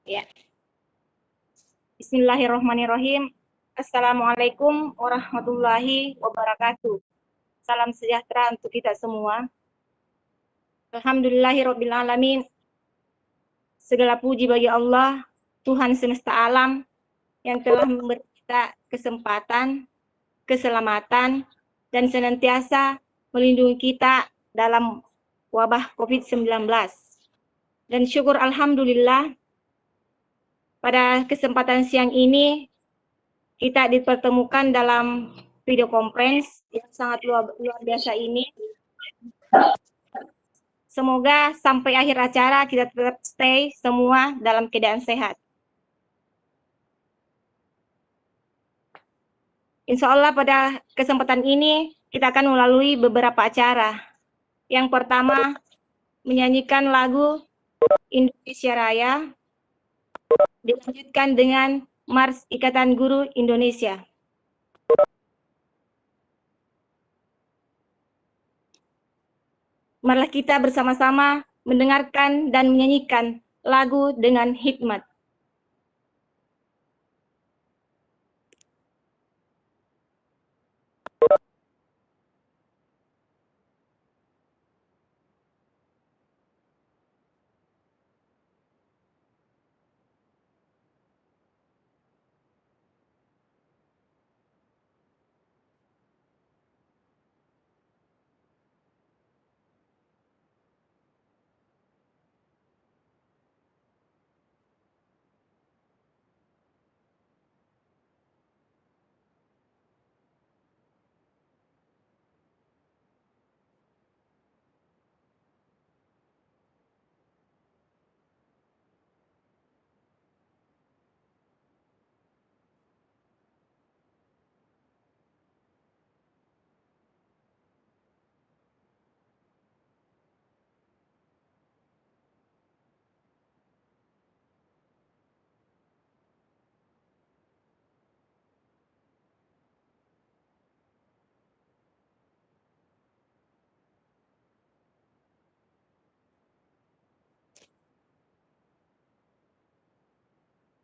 Ya. Bismillahirrahmanirrahim. Assalamualaikum warahmatullahi wabarakatuh. Salam sejahtera untuk kita semua. Alhamdulillahirabbil alamin. Segala puji bagi Allah, Tuhan semesta alam yang telah memberi kita kesempatan, keselamatan, dan senantiasa melindungi kita dalam wabah COVID-19. Dan syukur alhamdulillah pada kesempatan siang ini kita dipertemukan dalam video conference yang sangat luar biasa ini. Semoga sampai akhir acara kita tetap stay semua dalam keadaan sehat. Insya Allah pada kesempatan ini kita akan melalui beberapa acara. Yang pertama, menyanyikan lagu Indonesia Raya, dilanjutkan dengan Mars Ikatan Guru Indonesia. Marilah kita bersama-sama mendengarkan dan menyanyikan lagu dengan hikmat.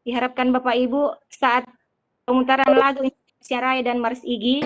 Diharapkan Bapak Ibu saat pemutaran lagu Indonesia Raya dan Mars IGI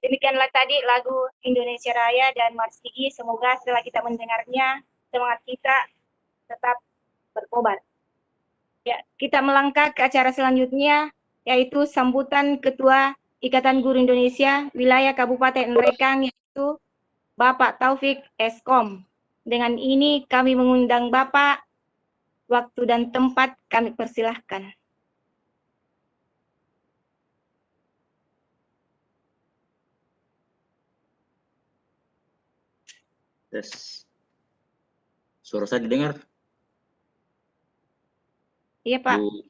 Demikianlah tadi lagu Indonesia Raya dan Marsigi. Semoga setelah kita mendengarnya, semangat kita tetap berkobar. Ya, kita melangkah ke acara selanjutnya, yaitu sambutan Ketua Ikatan Guru Indonesia Wilayah Kabupaten Nrekang, yaitu Bapak Taufik Eskom. Dengan ini kami mengundang Bapak, waktu dan tempat kami persilahkan. Tes. Suara saya didengar? Iya, Pak. Bu.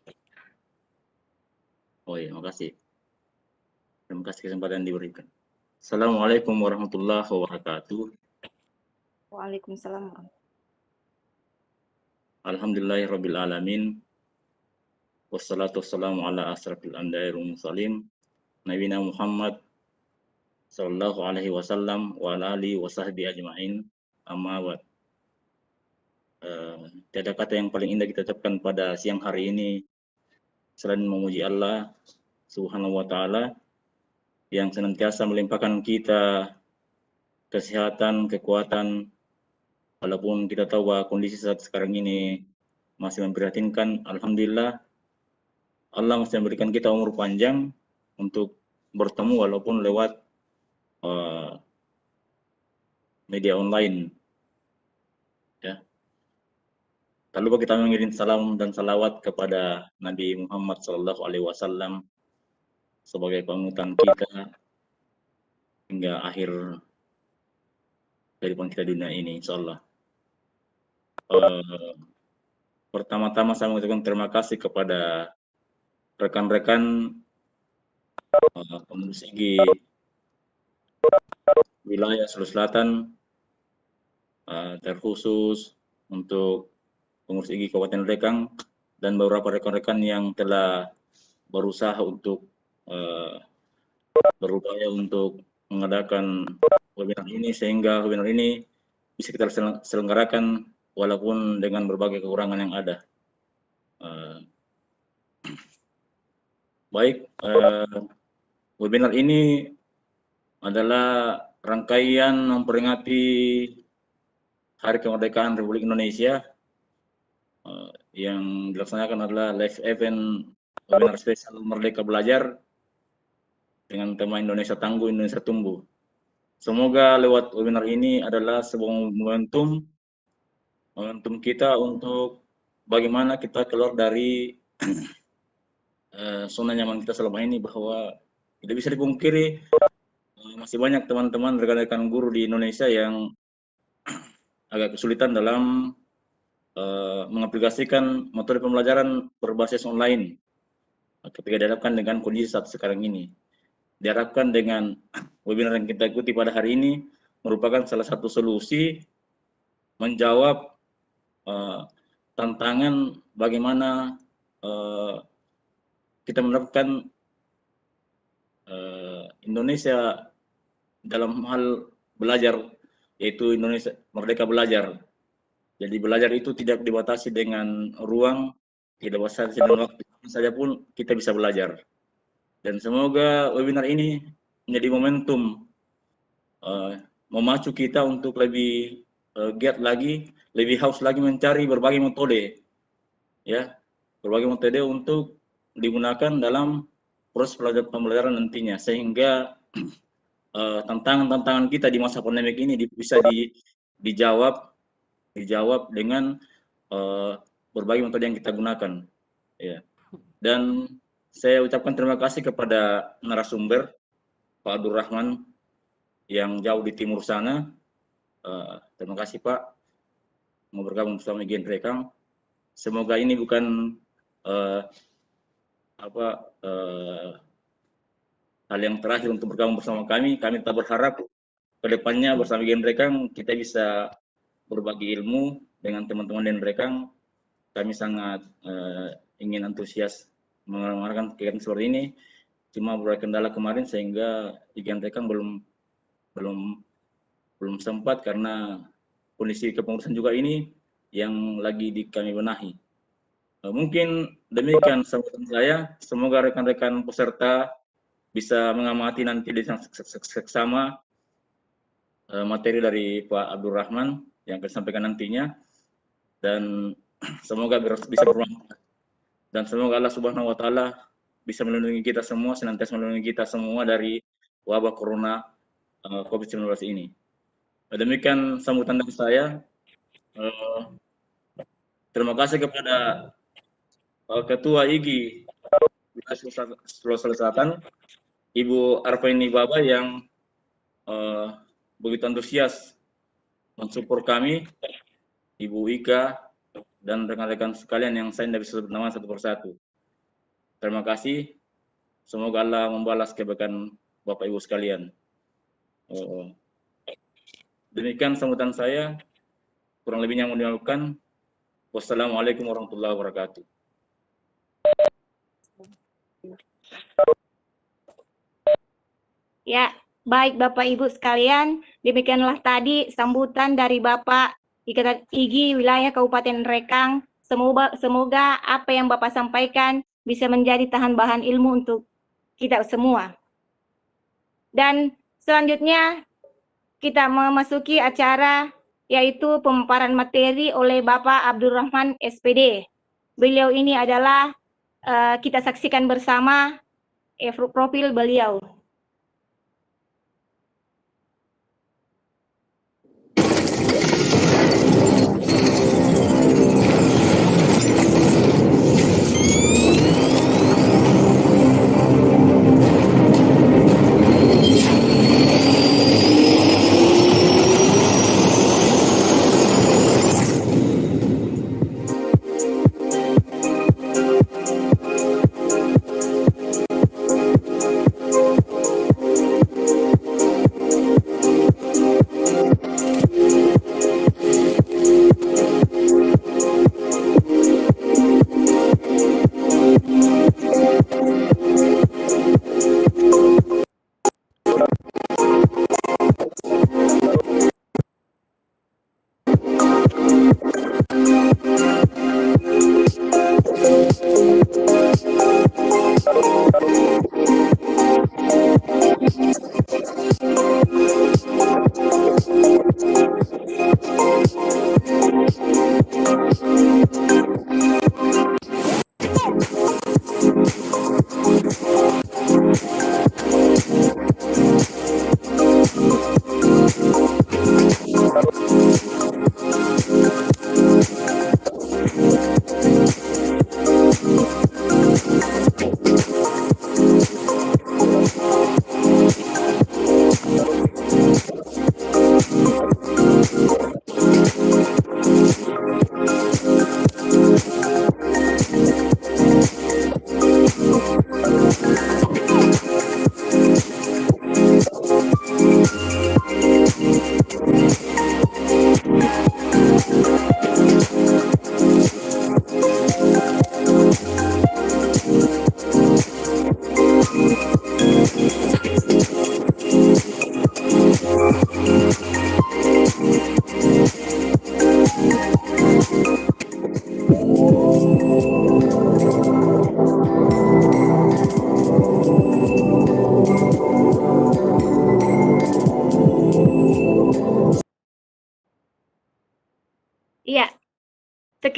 Oh iya, makasih. Terima kasih kesempatan diberikan. Assalamualaikum warahmatullahi wabarakatuh. Waalaikumsalam. Alhamdulillahirabbil alamin. Wassalatu wassalamu ala asrafil anbiya'i wal mursalin nabiyina Muhammad sallallahu alaihi wasallam wa ala alihi wa sahbihi ajmain. Amma ba'd. Tiada kata yang paling indah kita ucapkan pada siang hari ini selain memuji Allah Subhanahu wa taala yang senantiasa melimpahkan kita kesehatan, kekuatan, walaupun kita tahu bahwa kondisi saat sekarang ini masih memprihatinkan. Alhamdulillah Allah masih memberikan kita umur panjang untuk bertemu walaupun lewat media online. Ya. Tak lupa kita mengirim salam dan salawat kepada Nabi Muhammad SAW sebagai panutan kita hingga akhir kehidupan kita dunia ini, insyaallah. Pertama-tama saya mengucapkan terima kasih kepada rekan-rekan pengurus IGI wilayah Sulawesi Selatan, terkhusus untuk pengurus IGI Kabupaten Nrekang dan beberapa rekan-rekan yang telah berusaha untuk berupaya untuk mengadakan webinar ini sehingga webinar ini bisa kita selenggarakan walaupun dengan berbagai kekurangan yang ada. Baik, webinar ini adalah rangkaian memperingati Hari Kemerdekaan Republik Indonesia yang dilaksanakan adalah live event webinar spesial Merdeka Belajar dengan tema Indonesia Tangguh, Indonesia Tumbuh. Semoga lewat webinar ini adalah sebuah momentum kita untuk bagaimana kita keluar dari zona nyaman kita selama ini, bahwa tidak bisa dipungkiri masih banyak teman-teman rekan-rekan guru di Indonesia yang agak kesulitan dalam mengaplikasikan metode pembelajaran berbasis online ketika dihadapkan dengan kondisi saat sekarang ini. Diharapkan dengan webinar yang kita ikuti pada hari ini merupakan salah satu solusi menjawab tantangan bagaimana kita menerapkan Indonesia dalam hal belajar, yaitu Indonesia Merdeka Belajar. Jadi belajar itu tidak dibatasi dengan ruang, tidak dibatasi dengan waktu, saja pun kita bisa belajar. Dan semoga webinar ini menjadi momentum memacu kita untuk lebih giat lagi, lebih haus lagi mencari berbagai metode, ya, berbagai metode untuk digunakan dalam proses pembelajaran nantinya, sehingga tantangan-tantangan kita di masa pandemi ini bisa dijawab dengan berbagai metode yang kita gunakan, ya. Dan saya ucapkan terima kasih kepada narasumber Pak Abdul Rahman yang jauh di timur sana. Terima kasih Pak, mau bergabung bersama IGN Rekang. Semoga ini bukan hal yang terakhir untuk bergabung bersama kami. Kami tetap berharap kedepannya bersama IGN Rekang kita bisa berbagi ilmu dengan teman-teman IGN Rekang. Kami sangat ingin antusias mengarahkan kegiatan seperti ini. Cuma beberapa kendala kemarin sehingga IGN Rekang belum sempat karena kondisi kepengurusan juga ini yang lagi kami benahi. Mungkin demikian sambutan saya. Semoga rekan-rekan peserta bisa mengamati nanti di seksama materi dari Pak Abdul Rahman yang akan disampaikan nantinya, dan semoga bisa bermanfaat, dan semoga Allah Subhanahu wa Ta'ala bisa melindungi kita semua, senantiasa melindungi kita semua dari wabah corona COVID-19 ini. Demikian sambutan dari saya. Terima kasih kepada Ketua IGI Sulawesi Selatan, Ibu Arfaini Baba yang begitu antusias mensupport kami, Ibu Ika, dan rekan-rekan sekalian yang saya tidak bisa sebut nama satu persatu. Terima kasih. Semoga Allah membalas kebaikan Bapak Ibu sekalian. Demikian sambutan saya. Kurang lebihnya mohon dimaafkan. Wassalamualaikum warahmatullahi wabarakatuh. Ya, baik Bapak Ibu sekalian, demikianlah tadi sambutan dari Bapak IGI Wilayah Kabupaten Rekang. Semoga apa yang Bapak sampaikan bisa menjadi bahan ilmu untuk kita semua. Dan selanjutnya kita memasuki acara yaitu pemaparan materi oleh Bapak Abdul Rahman SPD. Beliau ini adalah kita saksikan bersama profil beliau.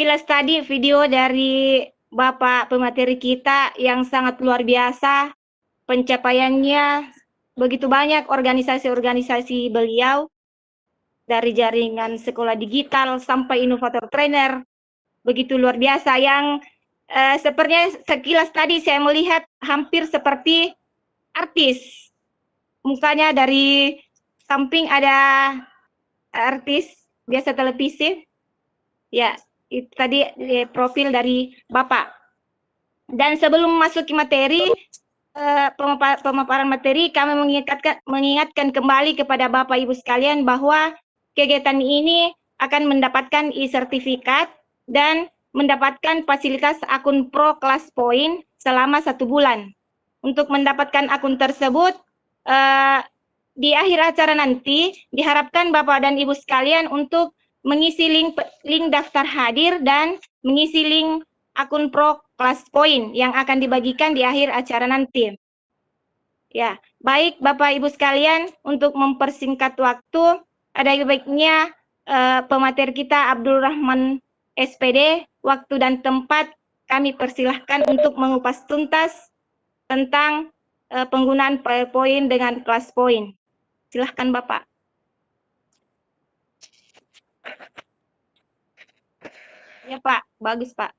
sekilas tadi video dari Bapak pemateri kita yang sangat luar biasa, pencapaiannya begitu banyak organisasi-organisasi beliau, dari jaringan sekolah digital sampai inovator trainer, begitu luar biasa yang sepertinya sekilas tadi saya melihat hampir seperti artis. Mukanya dari samping ada artis biasa televisi. Ya, itu tadi profil dari Bapak. Dan sebelum masuk ke materi, pemaparan materi, kami mengingatkan kembali kepada Bapak Ibu sekalian bahwa kegiatan ini akan mendapatkan e-sertifikat dan mendapatkan fasilitas akun Pro Kelas Point selama 1 bulan. Untuk mendapatkan akun tersebut, di akhir acara nanti diharapkan Bapak dan Ibu sekalian untuk mengisi link daftar hadir dan mengisi link akun Pro Kelas Point yang akan dibagikan di akhir acara nanti. Ya, baik Bapak Ibu sekalian, untuk mempersingkat waktu, ada baiknya pemateri kita Abdul Rahman SPD, waktu dan tempat kami persilahkan untuk mengupas tuntas tentang penggunaan PowerPoint dengan kelas point. Silahkan Bapak. Ya Pak, bagus Pak.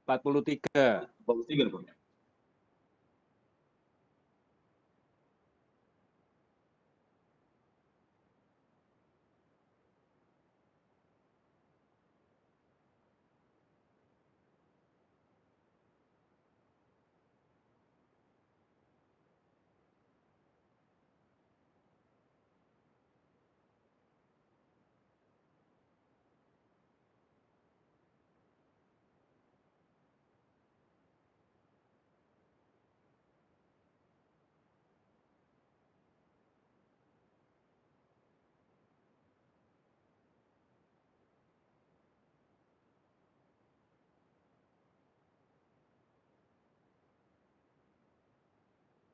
Empat puluh tiga. 43 Pak.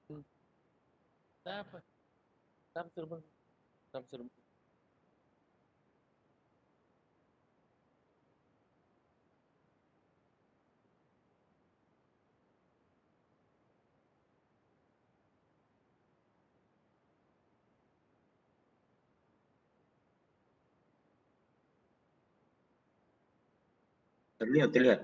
Dapat, dapat terbang, dapat terbang. Terlihat, terlihat.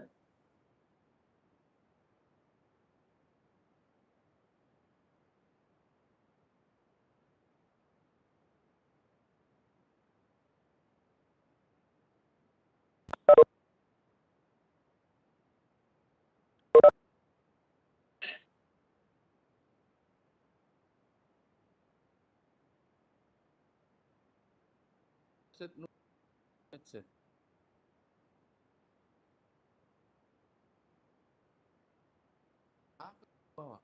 Set, set. Apa bawa?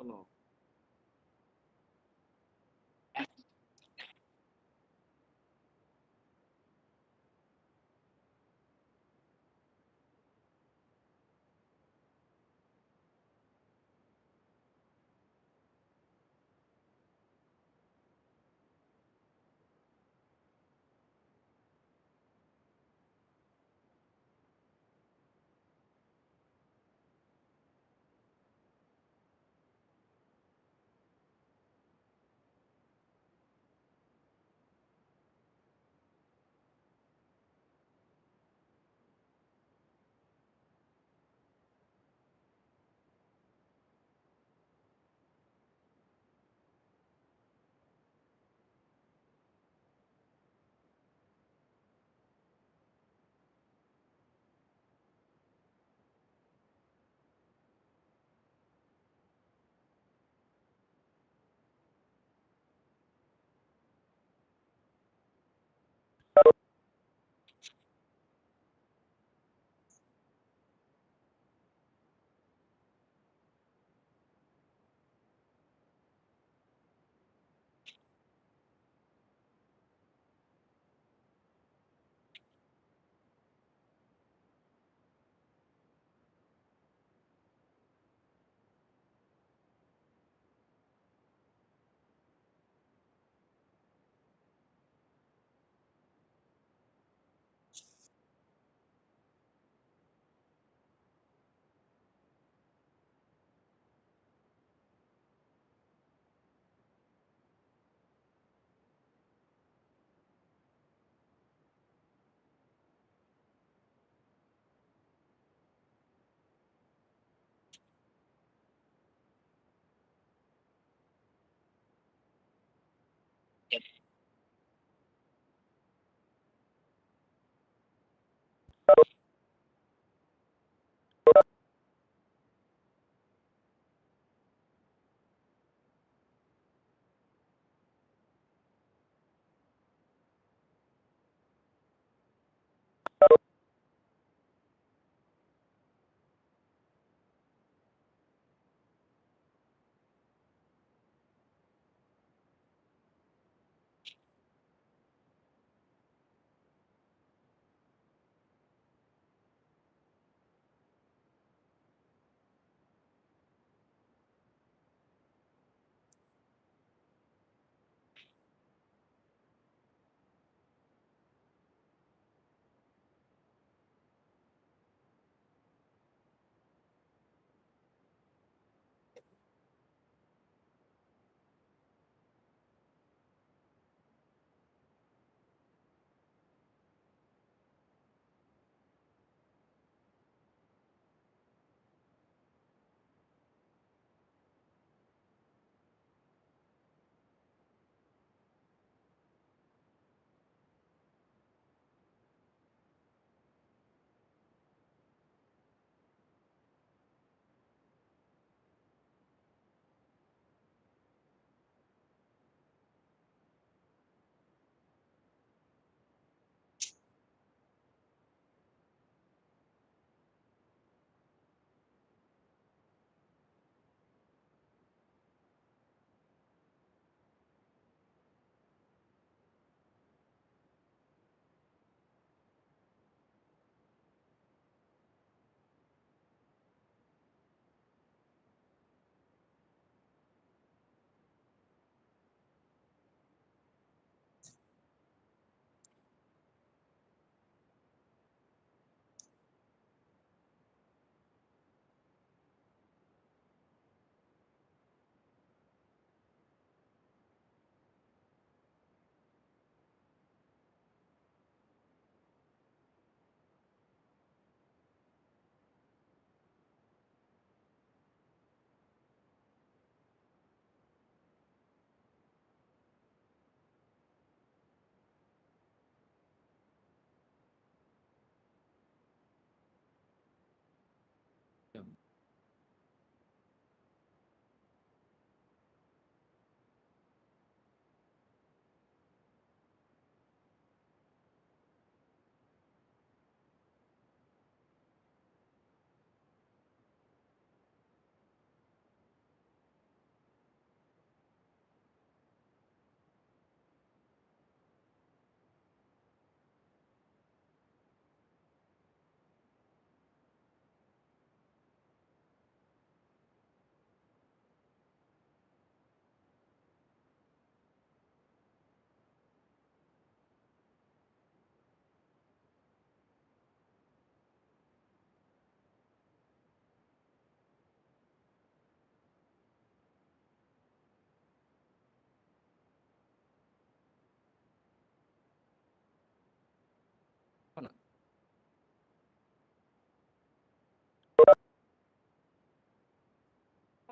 Halo.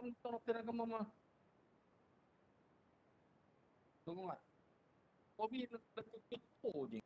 Kalau talaga mama. Tunggu nga. Kobi nagtuturo din.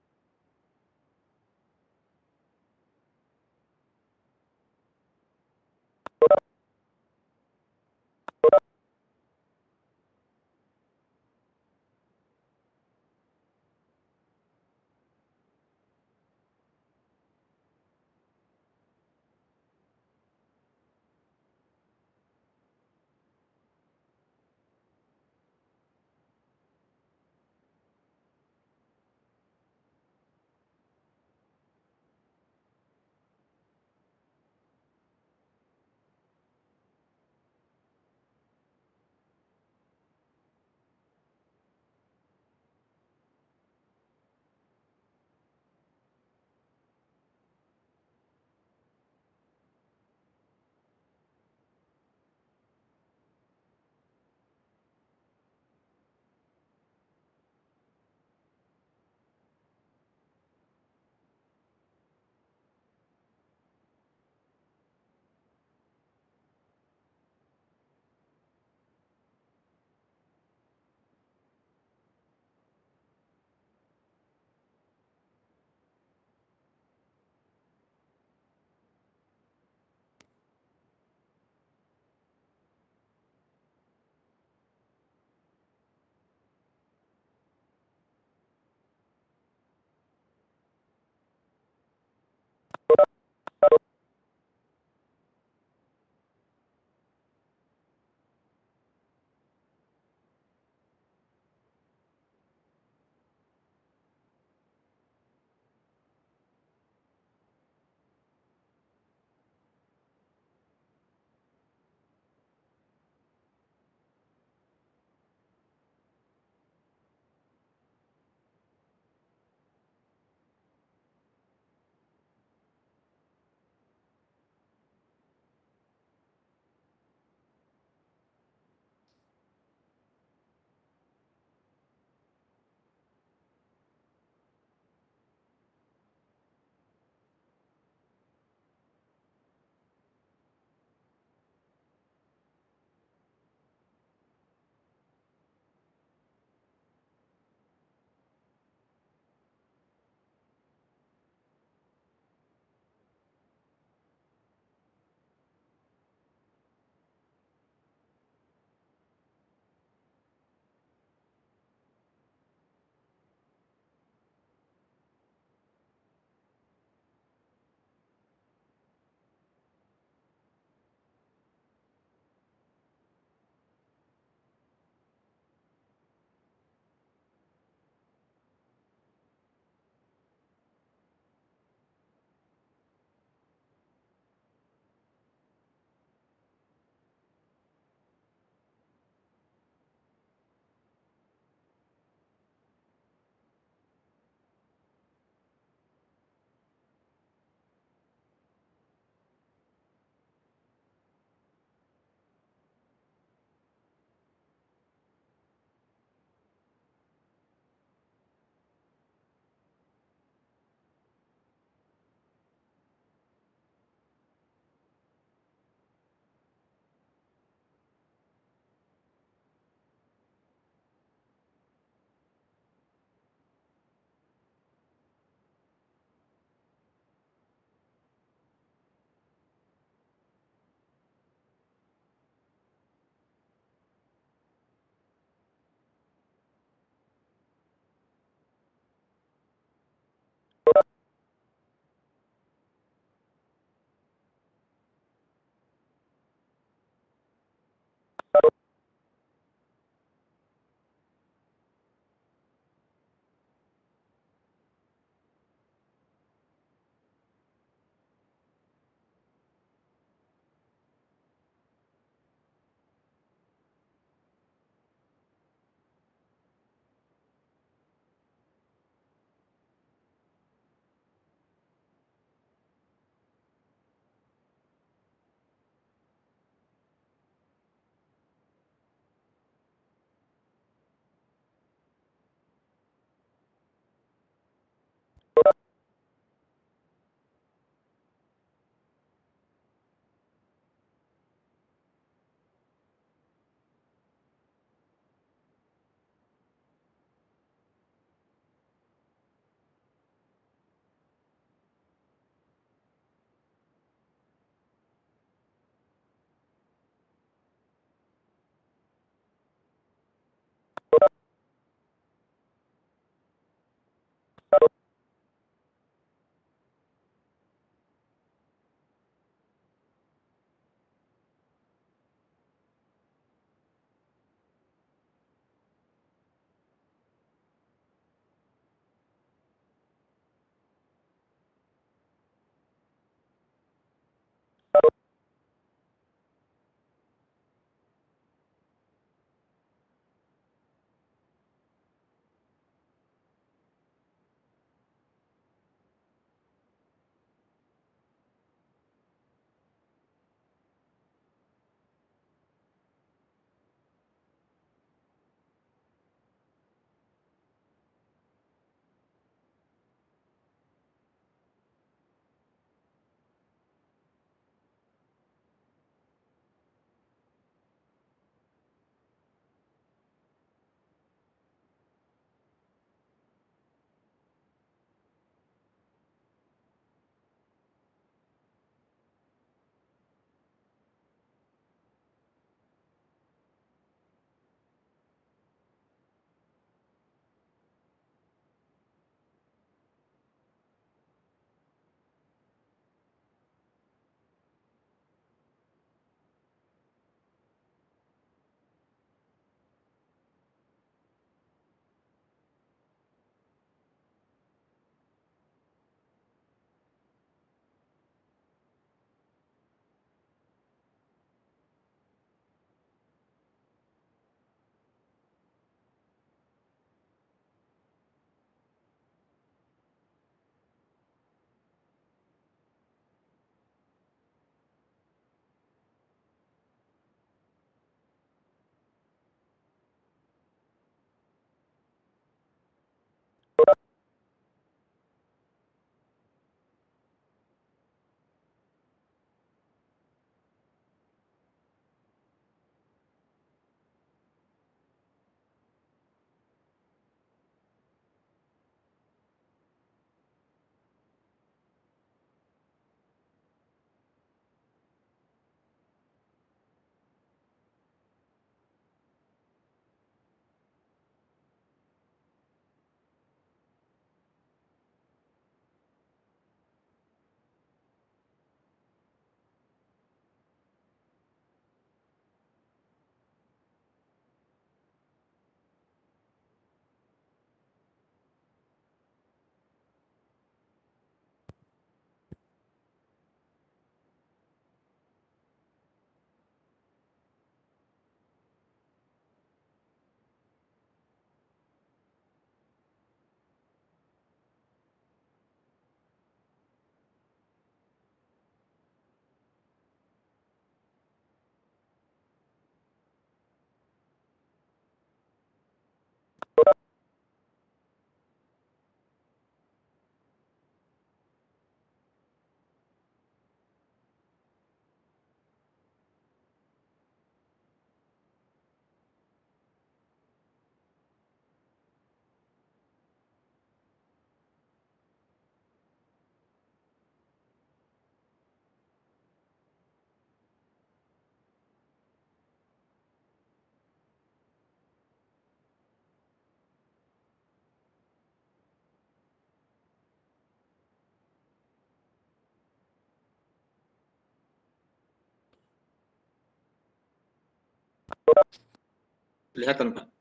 Kelihatan, Pak.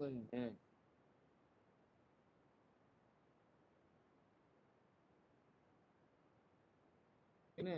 Ini. Ini.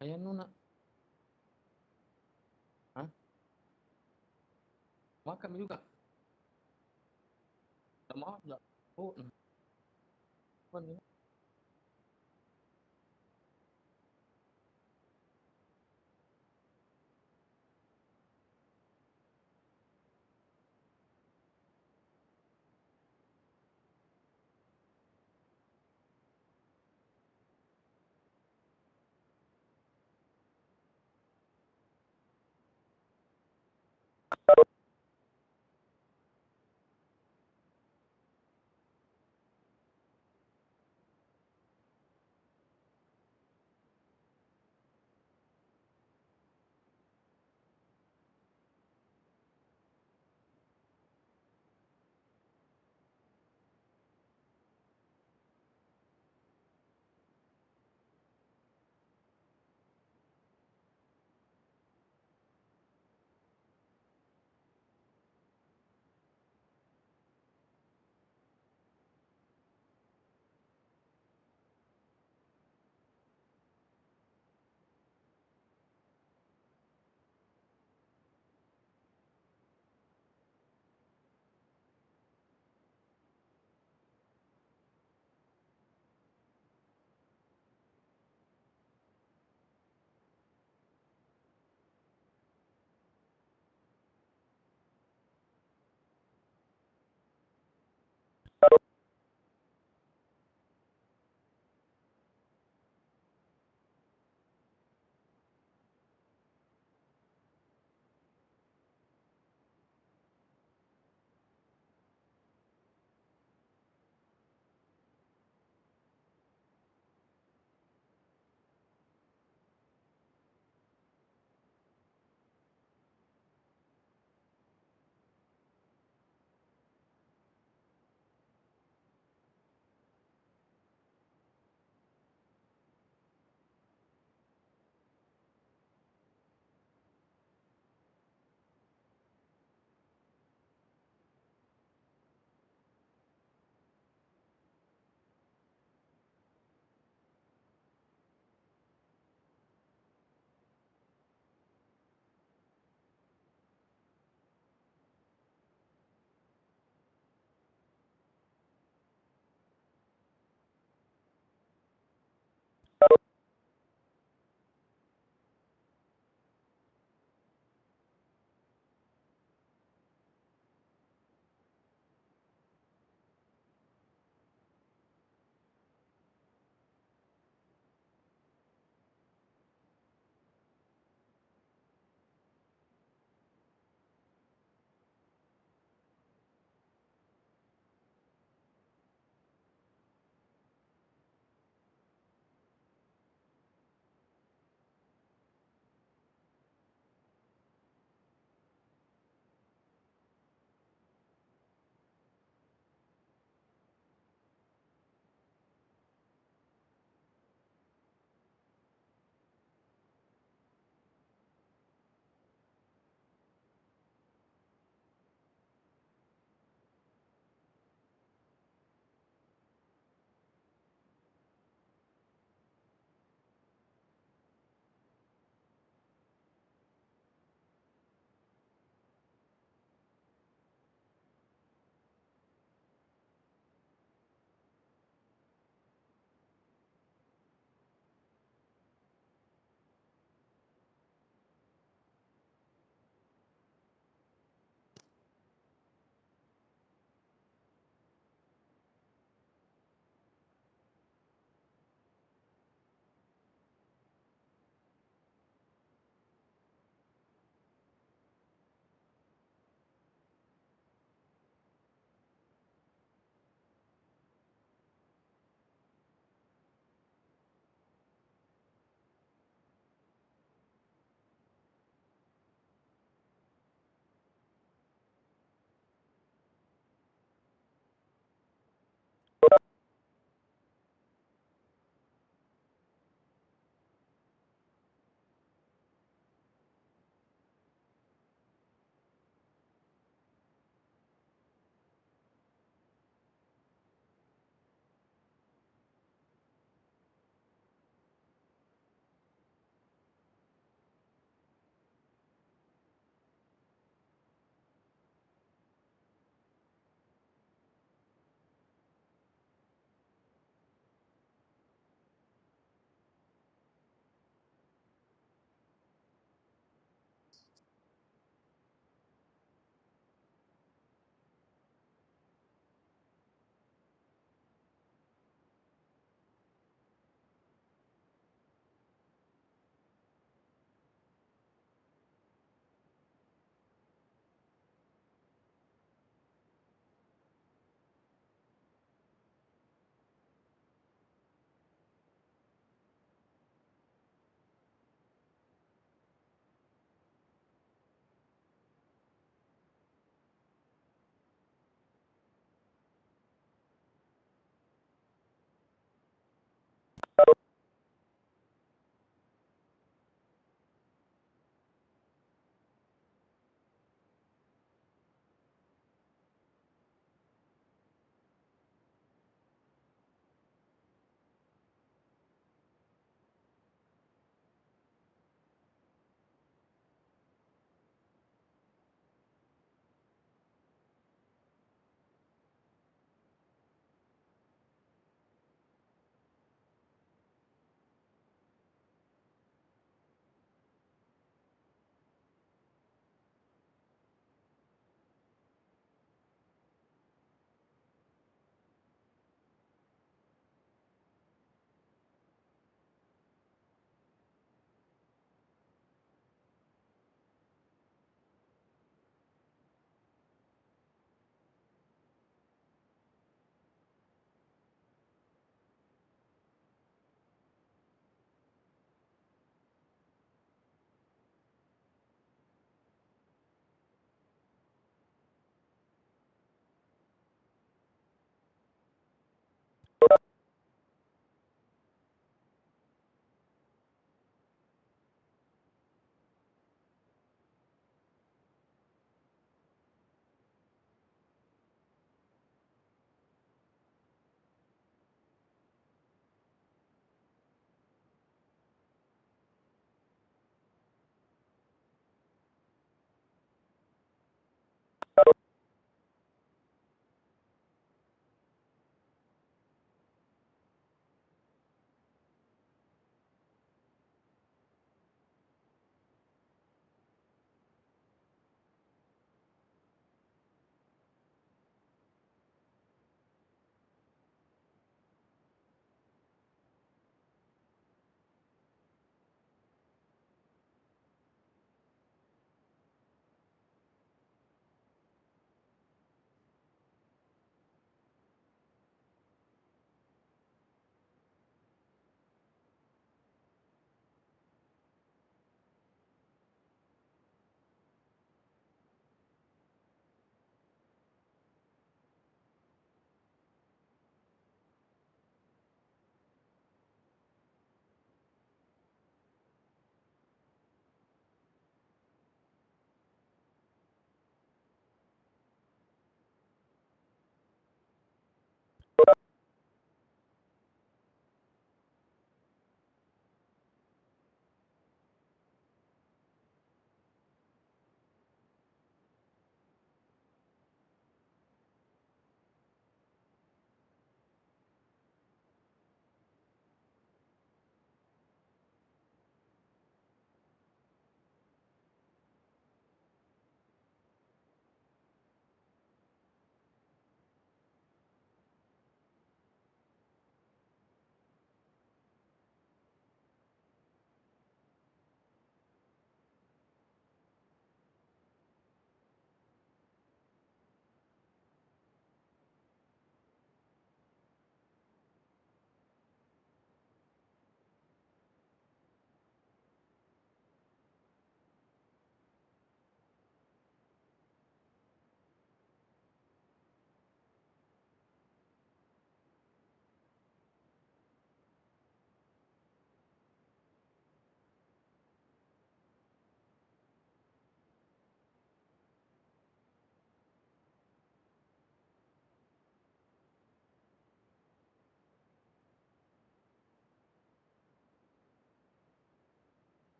Ayah Nuna. Hah? Makan juga. Tak mau enggak? Oh, apa nih?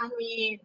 Amin.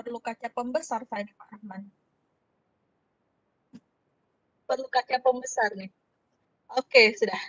perlu kaca pembesar tadi, Pak Rahman? Perlu kaca pembesar nih. Oke, sudah.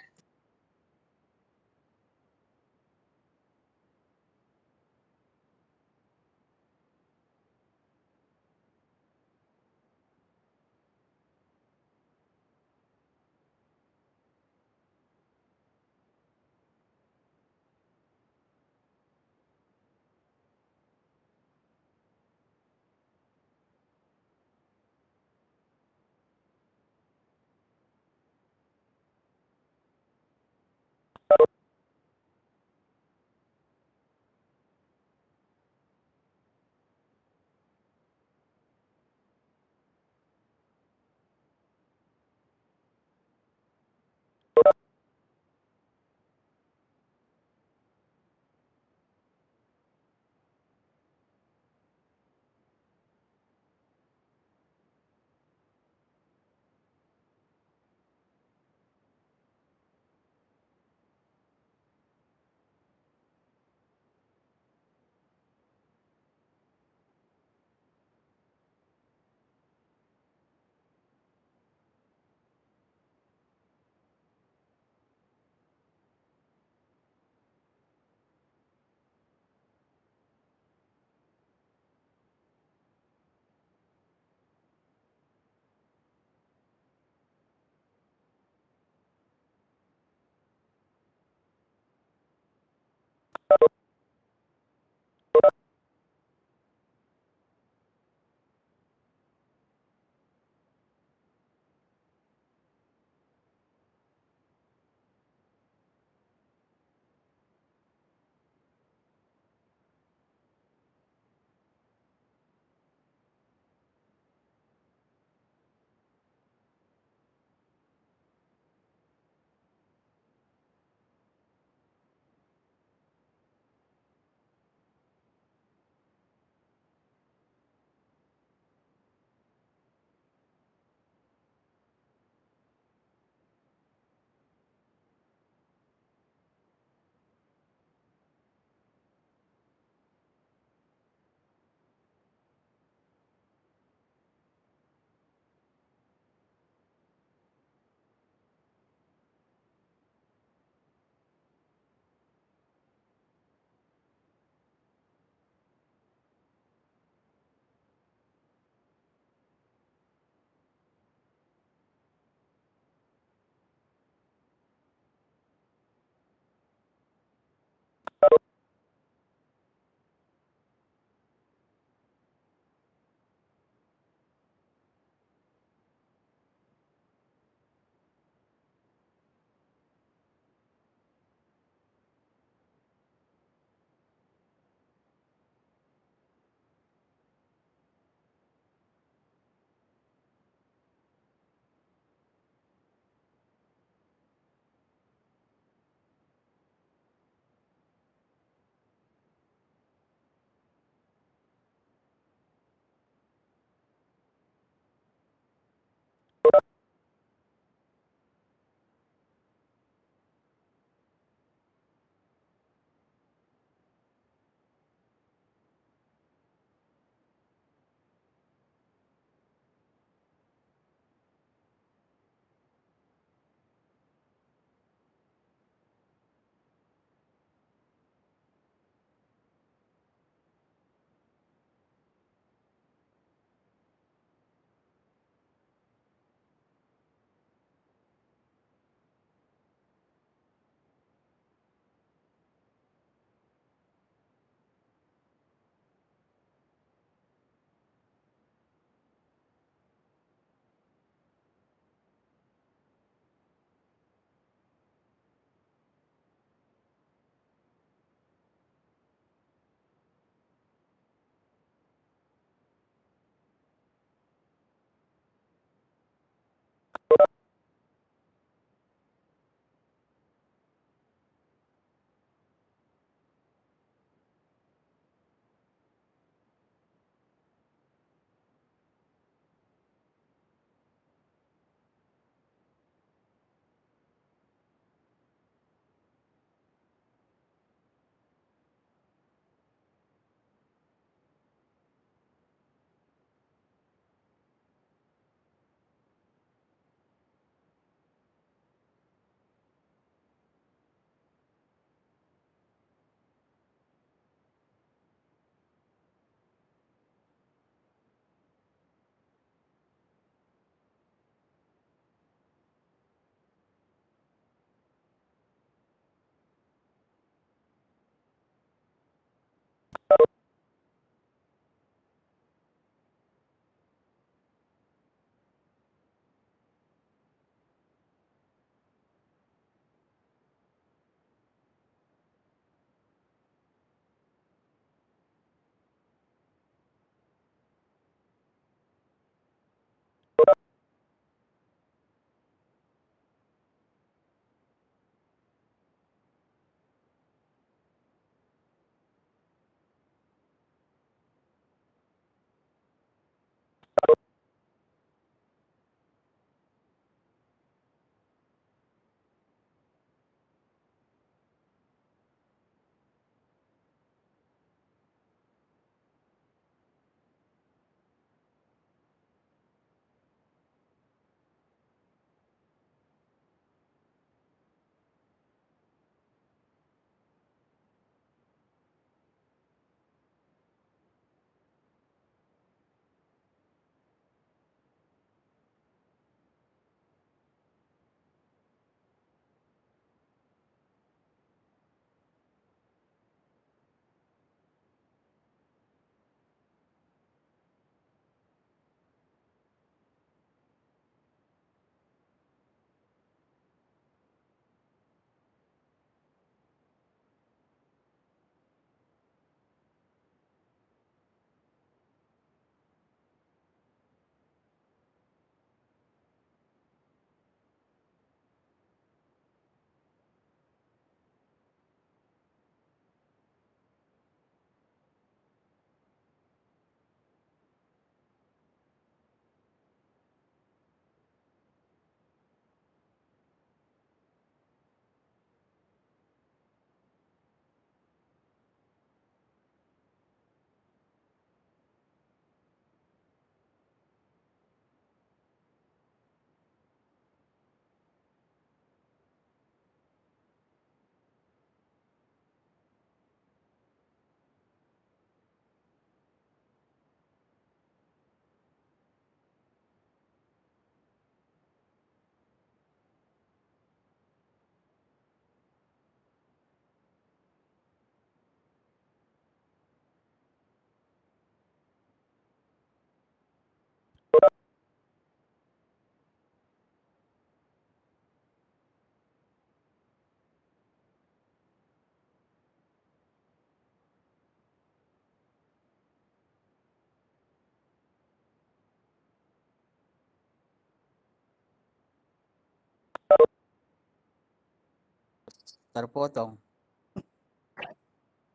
terpotong.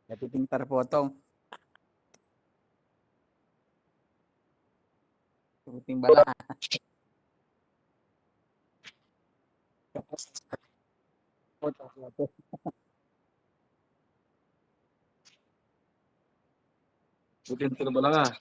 Kepiting terpotong. Kepiting balaha. Potong. Kepiting terbelakang.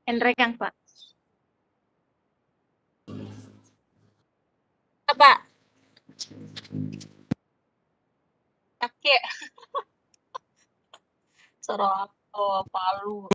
Enrekang, Pak. Apa? Kakek. Serato, Palu.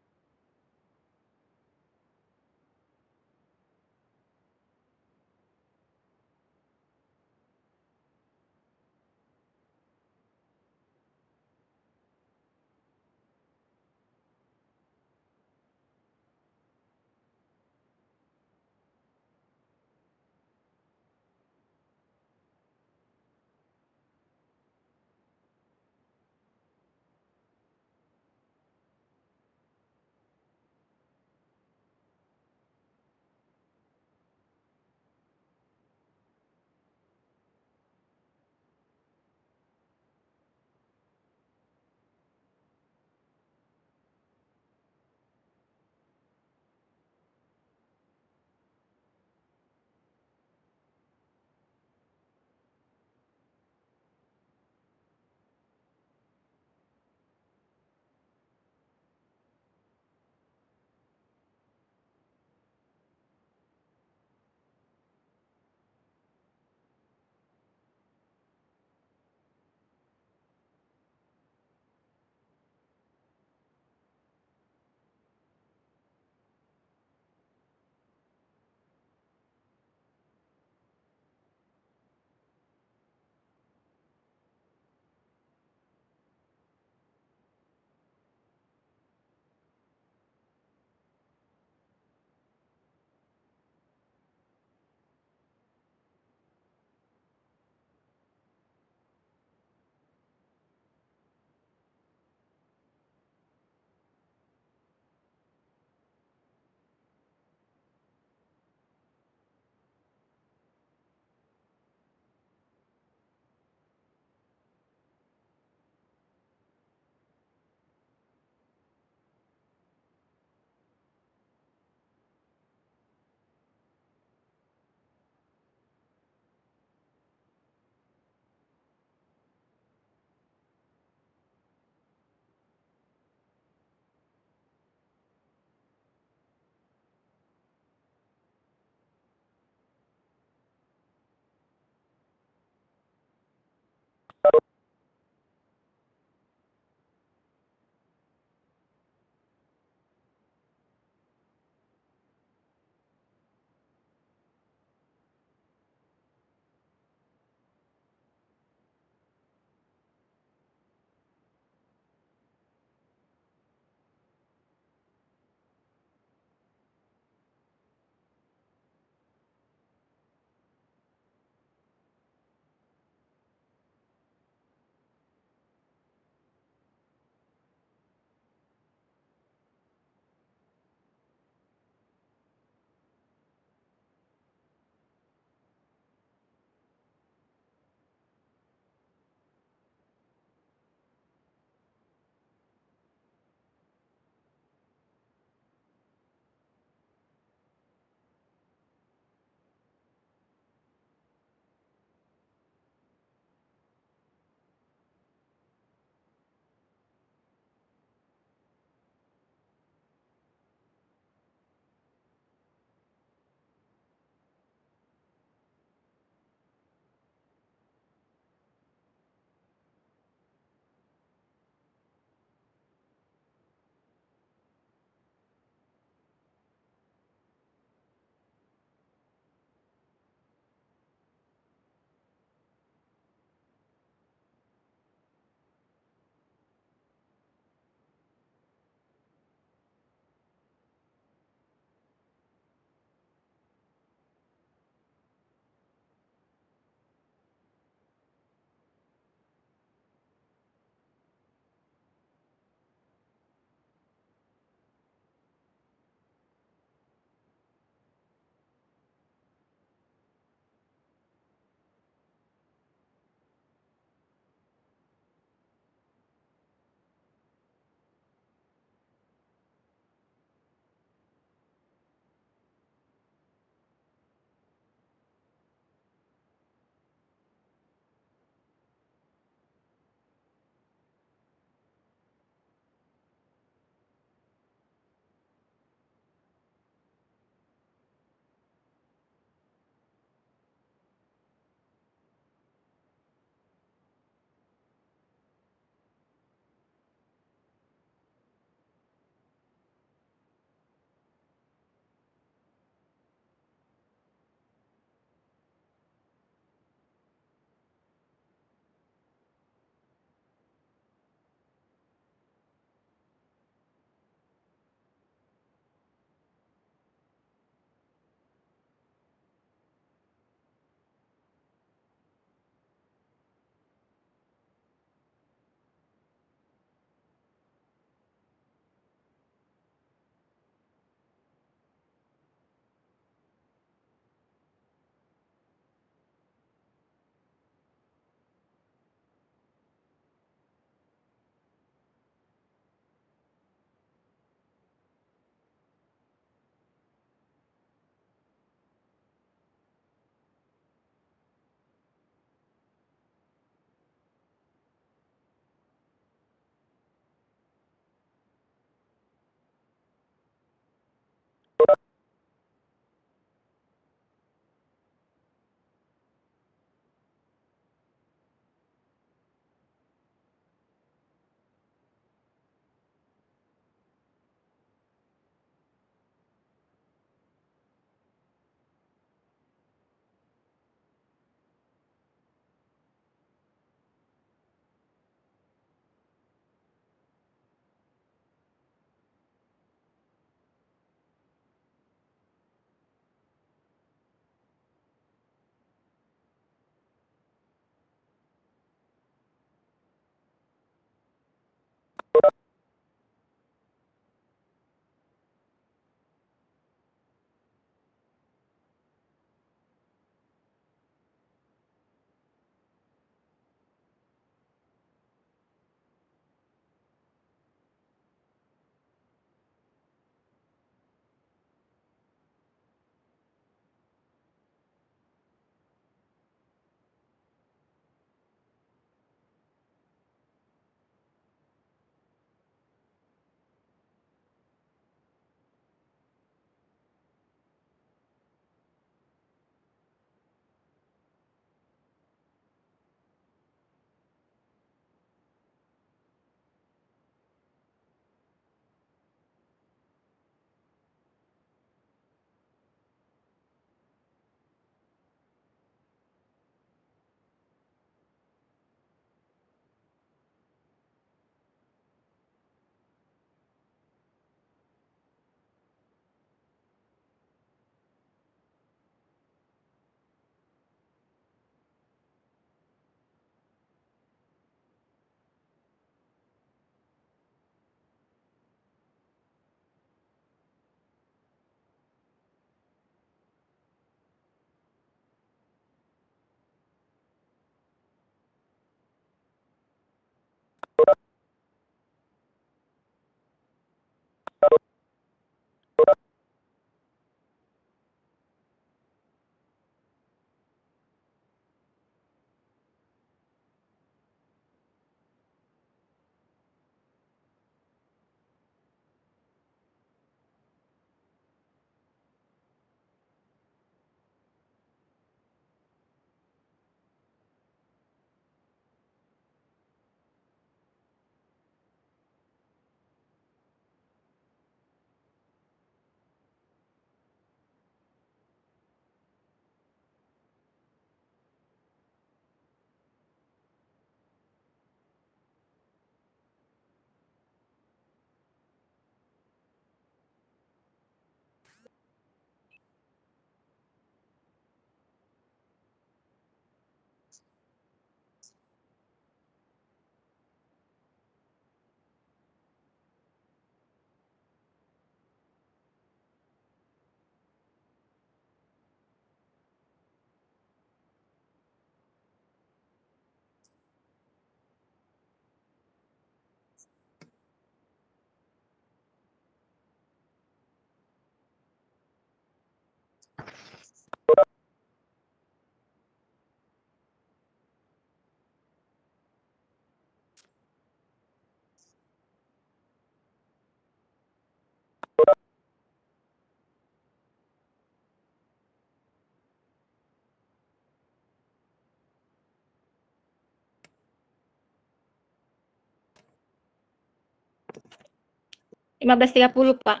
15.30, Pak.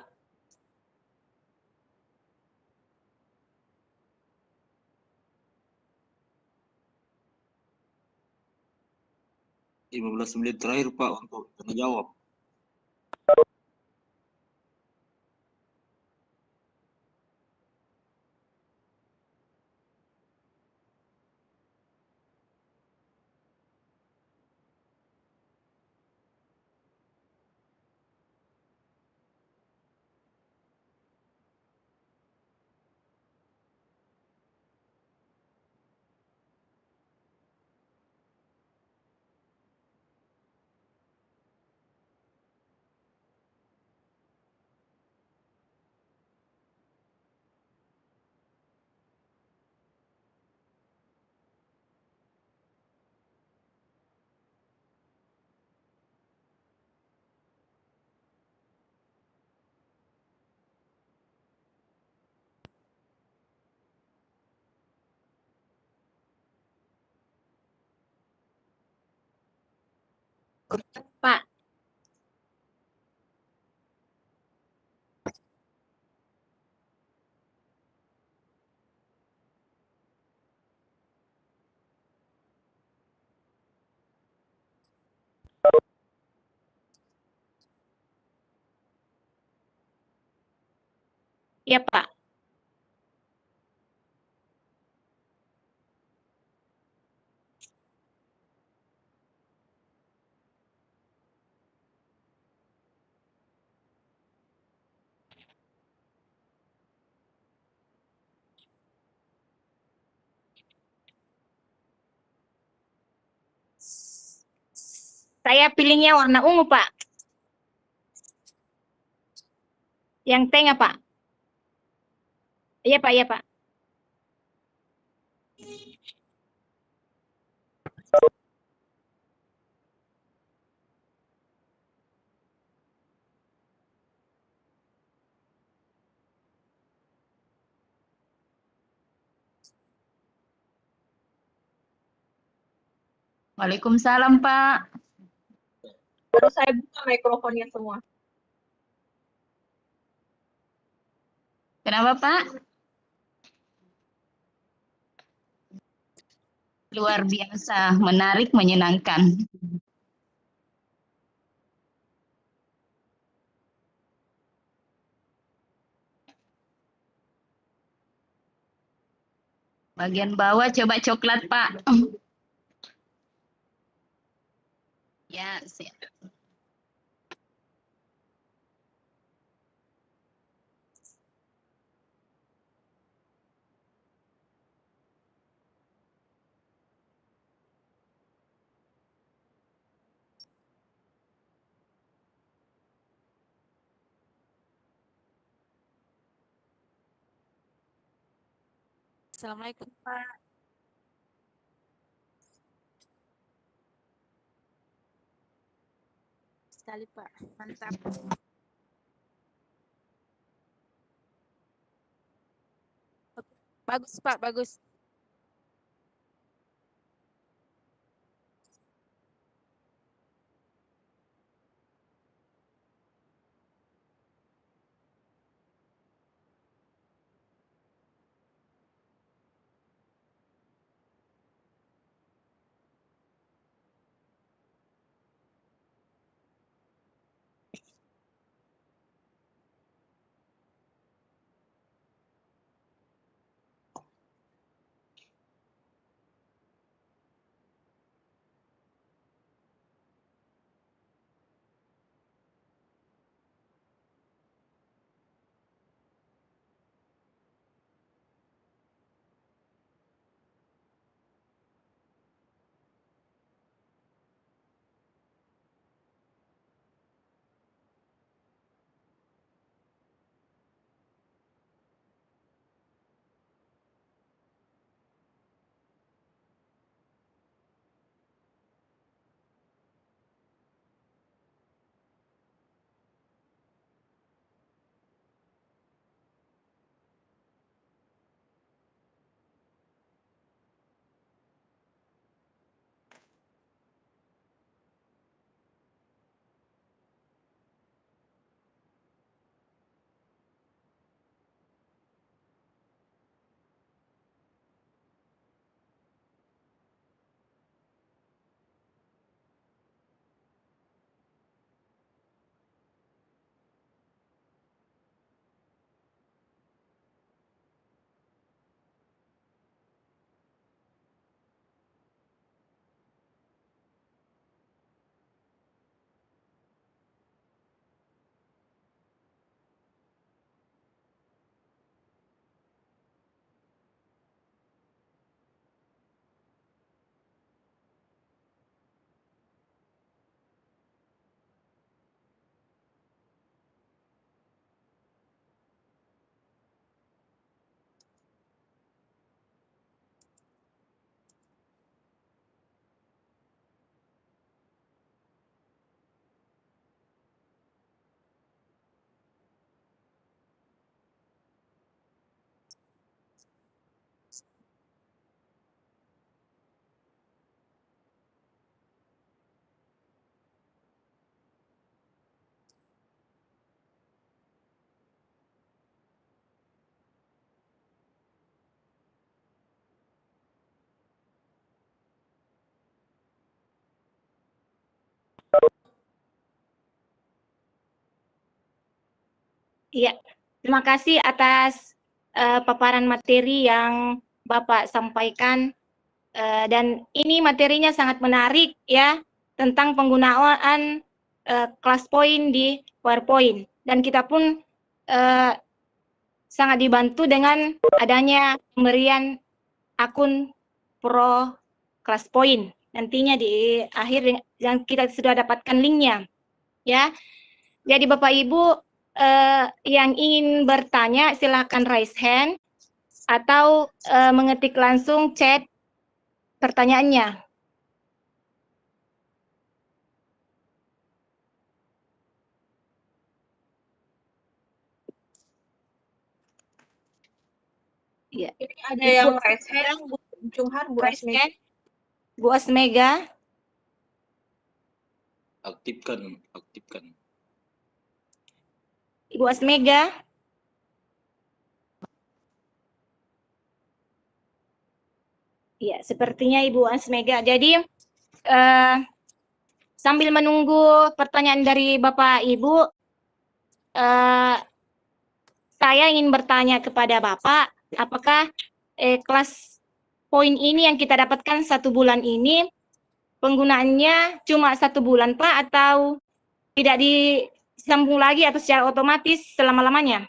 Lima belas menit terakhir Pak untuk tanya jawab. Pak. Iya, Pak. Saya pilihnya warna ungu, Pak. Yang tengah, Pak. Iya, Pak. Iya, Pak. Waalaikumsalam, Pak. Baru saya buka mikrofonnya semua. Kenapa, Pak? Luar biasa, menarik, menyenangkan. Bagian bawah coba coklat, Pak. Ya, siap. Assalamualaikum, Pak. Sekali, Pak. Mantap. Bagus, Pak. Bagus. Iya, terima kasih atas paparan materi yang Bapak sampaikan. Dan ini materinya sangat menarik ya, tentang penggunaan kelas poin di PowerPoint. Dan kita pun sangat dibantu dengan adanya pemberian akun Pro kelas poin. Nantinya di akhir yang kita sudah dapatkan linknya. Ya, jadi Bapak Ibu yang ingin bertanya silakan raise hand atau mengetik langsung chat pertanyaannya. Ya. Ini ada Ibu yang raise hand, Bu Jumhar, Bu raise Asmi. hand. Bu Asmega. Aktifkan, aktifkan. Ibu Asmega. Ya, sepertinya Ibu Asmega. Jadi sambil menunggu pertanyaan dari Bapak Ibu, saya ingin bertanya kepada Bapak, apakah kelas poin ini yang kita dapatkan 1 bulan ini penggunaannya cuma 1 bulan Pak, atau tidak disambung lagi atau secara otomatis selama-lamanya?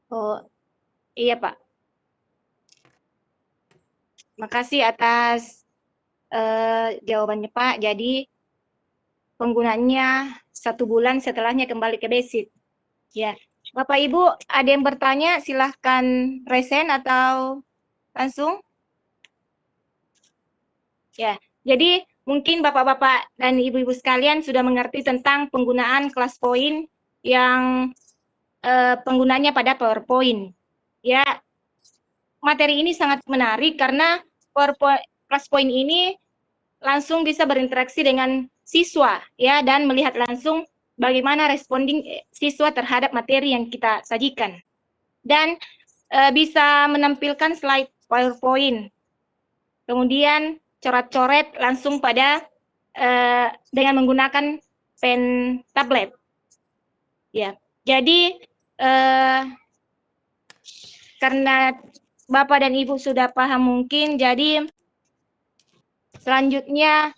Oh, iya Pak. Makasih atas jawabannya Pak. Jadi penggunaannya 1 bulan, setelahnya kembali ke basic. Ya, Bapak Ibu ada yang bertanya, silahkan raise hand atau langsung. Ya, jadi mungkin Bapak-Bapak dan Ibu-Ibu sekalian sudah mengerti tentang penggunaan kelas poin yang penggunanya pada PowerPoint. Ya, materi ini sangat menarik karena kelas poin ini langsung bisa berinteraksi dengan siswa ya, dan melihat langsung bagaimana responding siswa terhadap materi yang kita sajikan. Dan bisa menampilkan slide PowerPoint. Kemudian coret-coret langsung pada dengan menggunakan pen tablet. Ya. Jadi karena Bapak dan Ibu sudah paham mungkin, jadi selanjutnya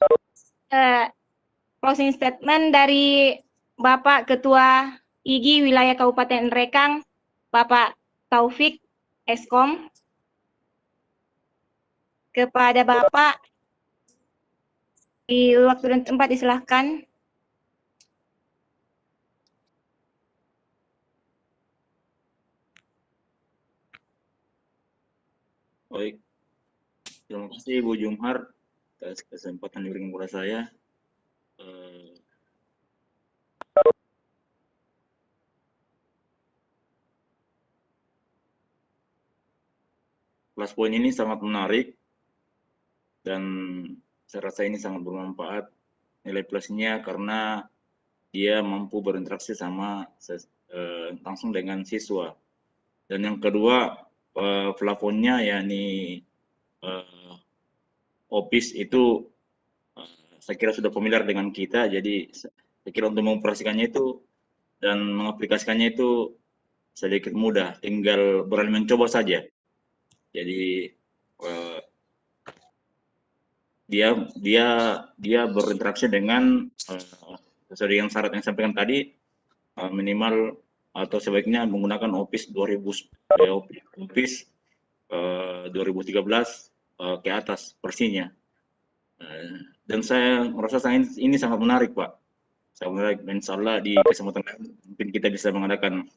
closing statement dari Bapak Ketua IGI Wilayah Kabupaten Rekang, Bapak Taufik Eskom. Kepada Bapak, di waktu dan tempat disilahkan. Baik, terima kasih Bu Jumhar atas kesempatan diberikan kepada saya. Kelas poin ini sangat menarik dan saya rasa ini sangat bermanfaat. Nilai plusnya karena dia mampu berinteraksi sama langsung dengan siswa. Dan yang kedua, plafonnya yakni Office itu saya kira sudah familiar dengan kita, jadi saya kira untuk mengoperasikannya itu dan mengaplikasikannya itu sedikit mudah, tinggal berani mencoba saja. Jadi dia berinteraksi dengan sesuai dengan syarat yang disampaikan tadi, minimal atau sebaiknya menggunakan Office 2013 ke atas versinya. Dan saya merasa ini sangat menarik, Pak. Sangat menarik. Insya Allah di kesempatan lain mungkin kita bisa mengadakan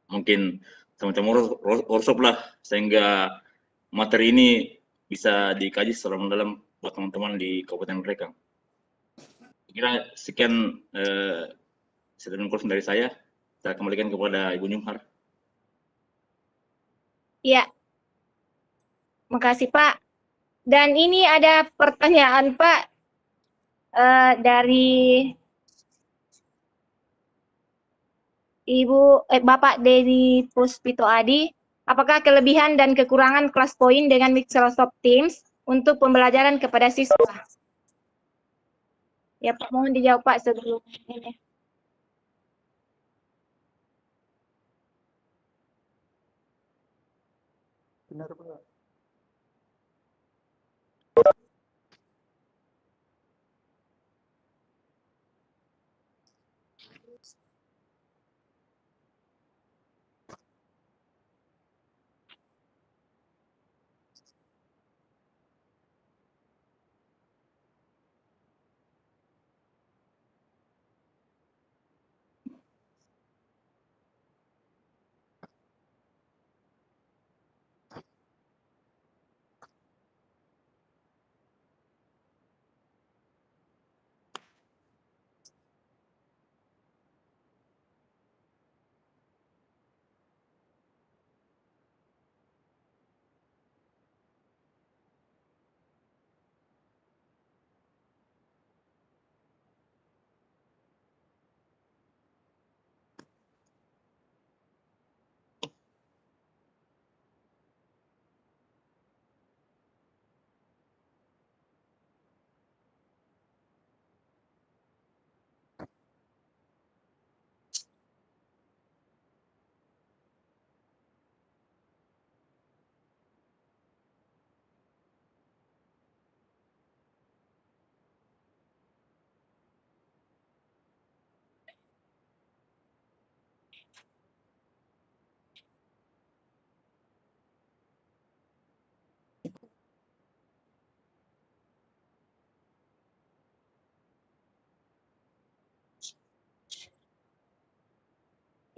mungkin semacam workshop lah, sehingga materi ini bisa dikaji secara mendalam buat teman-teman di Kabupaten mereka. Kira sekian statement closing dari saya. Saya kembalikan kepada Ibu Nyumhar. Ya, makasih Pak. Dan ini ada pertanyaan Pak dari Bapak Dedi Puspito Adi. Apakah kelebihan dan kekurangan kelas poin dengan Microsoft Teams untuk pembelajaran kepada siswa? Ya Pak, mohon dijawab Pak sebelum ini. Benar, Pak.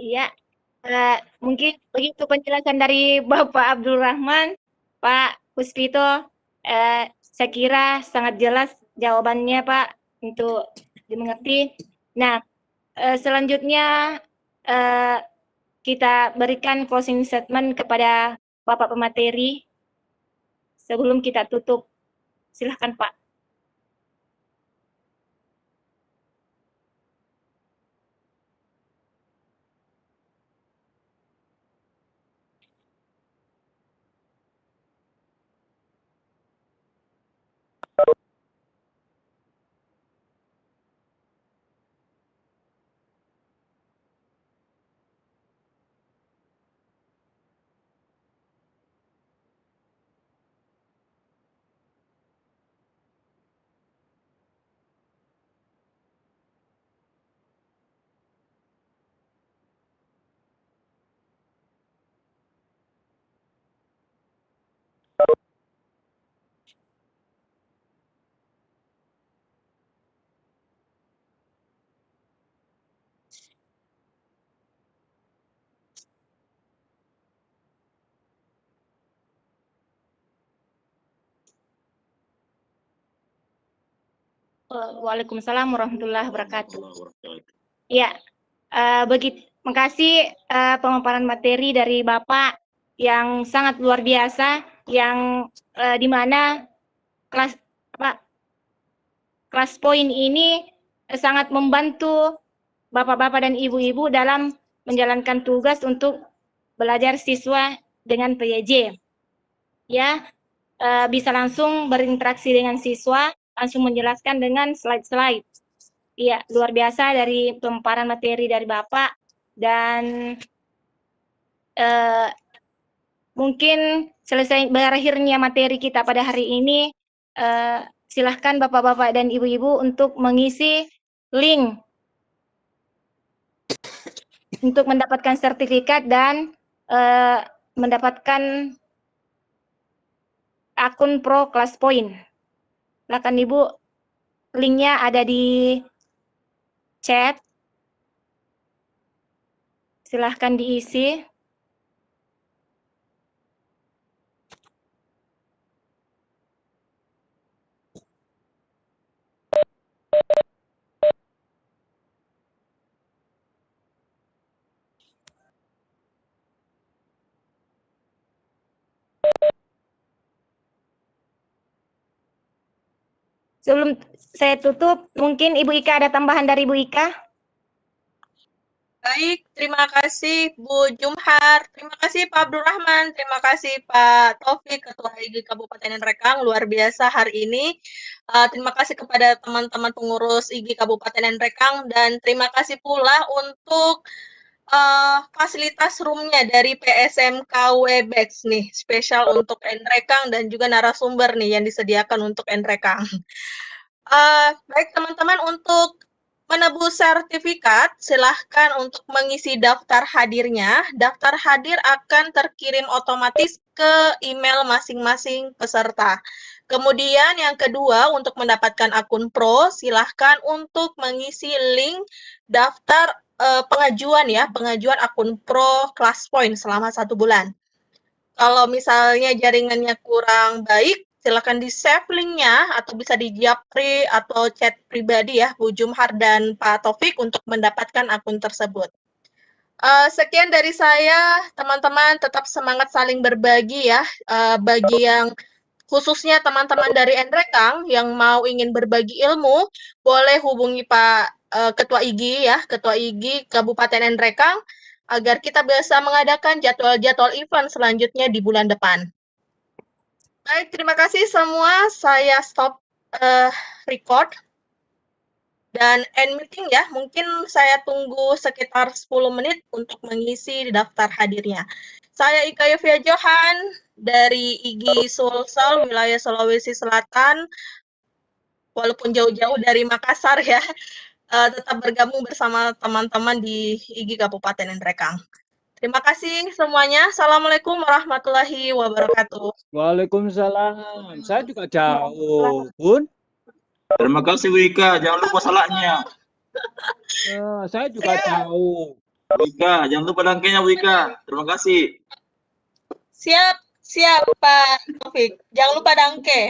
Iya, mungkin begitu penjelasan dari Bapak Abdul Rahman, Pak Puspito. Saya kira sangat jelas jawabannya Pak untuk dimengerti. Nah, selanjutnya kita berikan closing statement kepada Bapak pemateri sebelum kita tutup. Silahkan Pak. Waalaikumsalam warahmatullahi wabarakatuh. Ya, makasih pemaparan materi dari Bapak yang sangat luar biasa, yang di mana kelas poin ini sangat membantu Bapak-bapak dan Ibu-ibu dalam menjalankan tugas untuk belajar siswa dengan PJJ. Ya, bisa langsung berinteraksi dengan siswa, langsung menjelaskan dengan slide-slide. Iya, luar biasa dari pemaparan materi dari Bapak. Dan mungkin selesai berakhirnya materi kita pada hari ini, silahkan Bapak-bapak dan Ibu-ibu untuk mengisi link untuk mendapatkan sertifikat dan mendapatkan akun Pro Class Point. Silakan Ibu, linknya ada di chat. Silahkan diisi. Sebelum saya tutup, mungkin Ibu Ika ada tambahan dari Ibu Ika? Baik, terima kasih Bu Jumhar, terima kasih Pak Abdurrahman, terima kasih Pak Taufik, Ketua IG Kabupaten Nrekang, luar biasa hari ini. Terima kasih kepada teman-teman pengurus IG Kabupaten Nrekang, dan terima kasih pula untuk fasilitas roomnya dari PSMK Webex nih, spesial untuk Nrekang dan juga narasumber nih yang disediakan untuk Nrekang. Baik teman-teman, untuk menebus sertifikat, silahkan untuk mengisi daftar hadirnya. Daftar hadir akan terkirim otomatis ke email masing-masing peserta. Kemudian yang kedua, untuk mendapatkan akun Pro, silahkan untuk mengisi link daftar pengajuan akun Pro Class Point selama 1 bulan. Kalau misalnya jaringannya kurang baik, silakan di-save linknya atau bisa di japri atau chat pribadi ya, Bu Jumhar dan Pak Taufik untuk mendapatkan akun tersebut. Sekian dari saya, teman-teman tetap semangat saling berbagi ya. Bagi yang khususnya teman-teman dari Nrekang yang mau ingin berbagi ilmu, boleh hubungi Pak Ketua IG ya, Ketua IG Kabupaten Nrekang, agar kita bisa mengadakan jadwal-jadwal event selanjutnya di bulan depan. Baik, terima kasih semua. Saya stop record dan end meeting ya. Mungkin saya tunggu sekitar 10 menit untuk mengisi daftar hadirnya. Saya Ika Yovia Johan dari IG Sulsel, wilayah Sulawesi Selatan. Walaupun jauh-jauh dari Makassar ya, tetap bergabung bersama teman-teman di IG Kabupaten Nrekang. Terima kasih semuanya. Assalamualaikum warahmatullahi wabarakatuh. Waalaikumsalam. Saya juga jauh, Bun. Terima kasih Wika, jangan lupa salahnya. Saya juga jauh. Wika, jangan lupa dangkenya Wika. Terima kasih. Siap Pak Taufik. Jangan lupa dangke.